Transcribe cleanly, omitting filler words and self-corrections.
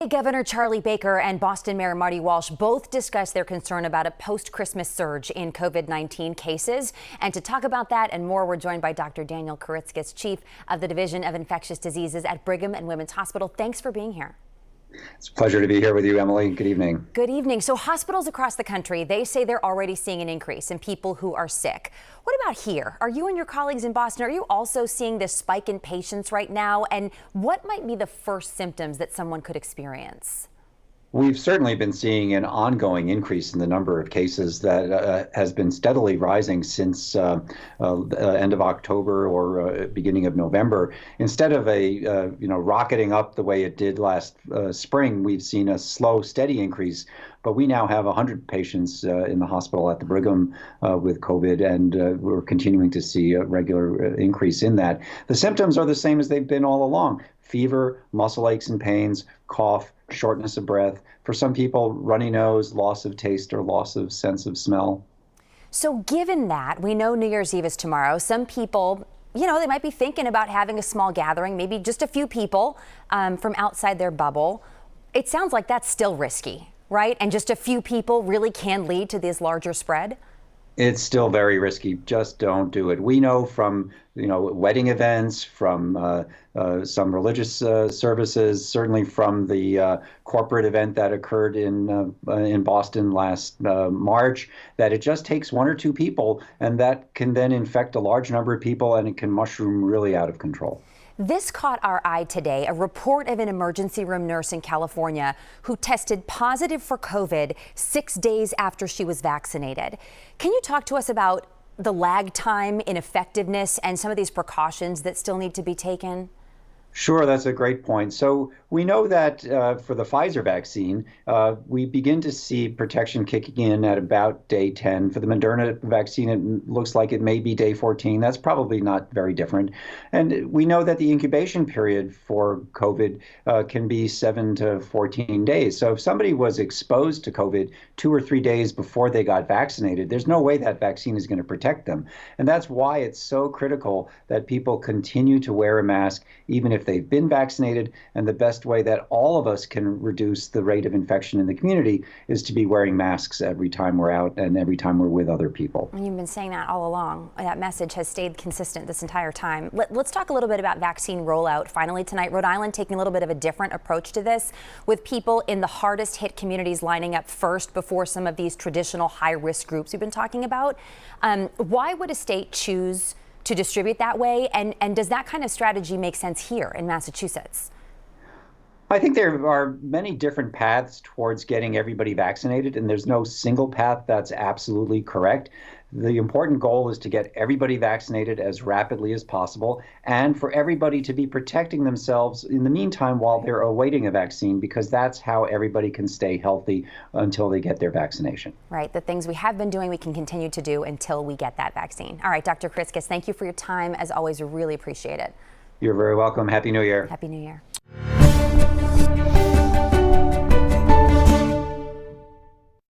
Governor Charlie Baker and Boston Mayor Marty Walsh both discussed their concern about a post-Christmas surge in COVID-19 cases. And to talk about that and more, we're joined by Dr. Daniel Koritskis, Chief of the Division of Infectious Diseases at Brigham and Women's Hospital. Thanks for being here. It's a pleasure to be here with you, Emily. Good evening. Good evening. So hospitals across the country, they say they're already seeing an increase in people who are sick. What about here? Are you and your colleagues in Boston, are you also seeing this spike in patients right now? And what might be the first symptoms that someone could experience? We've certainly been seeing an ongoing increase in the number of cases that has been steadily rising since end of October or beginning of November. Instead of rocketing up the way it did last spring, we've seen a slow, steady increase. But we now have 100 patients in the hospital at the Brigham with COVID, and we're continuing to see a regular increase in that. The symptoms are the same as they've been all along: fever, muscle aches and pains, cough, shortness of breath. For some people, runny nose, loss of taste or loss of sense of smell. So given that, we know New Year's Eve is tomorrow, some people, they might be thinking about having a small gathering, maybe just a few people from outside their bubble. It sounds like that's still risky, right? And just a few people really can lead to this larger spread? It's still very risky. Just don't do it. We know from wedding events, from some religious services, certainly from the corporate event that occurred in Boston last March, that it just takes one or two people, and that can then infect a large number of people, and it can mushroom really out of control. This caught our eye today, a report of an emergency room nurse in California who tested positive for COVID 6 days after she was vaccinated. Can you talk to us about the lag time in effectiveness and some of these precautions that still need to be taken? Sure, that's a great point. So we know that for the Pfizer vaccine, we begin to see protection kicking in at about day 10. For the Moderna vaccine, it looks like it may be day 14. That's probably not very different. And we know that the incubation period for COVID can be 7 to 14 days. So if somebody was exposed to COVID 2 or 3 days before they got vaccinated, there's no way that vaccine is going to protect them. And that's why it's so critical that people continue to wear a mask, even if they've been vaccinated. And the best way that all of us can reduce the rate of infection in the community is to be wearing masks every time we're out and every time we're with other people. And you've been saying that all along. That message has stayed consistent this entire time. Let's talk a little bit about vaccine rollout. Finally tonight, Rhode Island taking a little bit of a different approach to this, with people in the hardest hit communities lining up first before some of these traditional high-risk groups we've been talking about. Why would a state choose to distribute that way? And does that kind of strategy make sense here in Massachusetts? I think there are many different paths towards getting everybody vaccinated, and there's no single path that's absolutely correct. The important goal is to get everybody vaccinated as rapidly as possible, and for everybody to be protecting themselves in the meantime while they're awaiting a vaccine, because that's how everybody can stay healthy until they get their vaccination. Right. The things we have been doing, we can continue to do until we get that vaccine. All right, Dr. Koritskis, thank you for your time. As always, we really appreciate it. You're very welcome. Happy New Year. Happy New Year.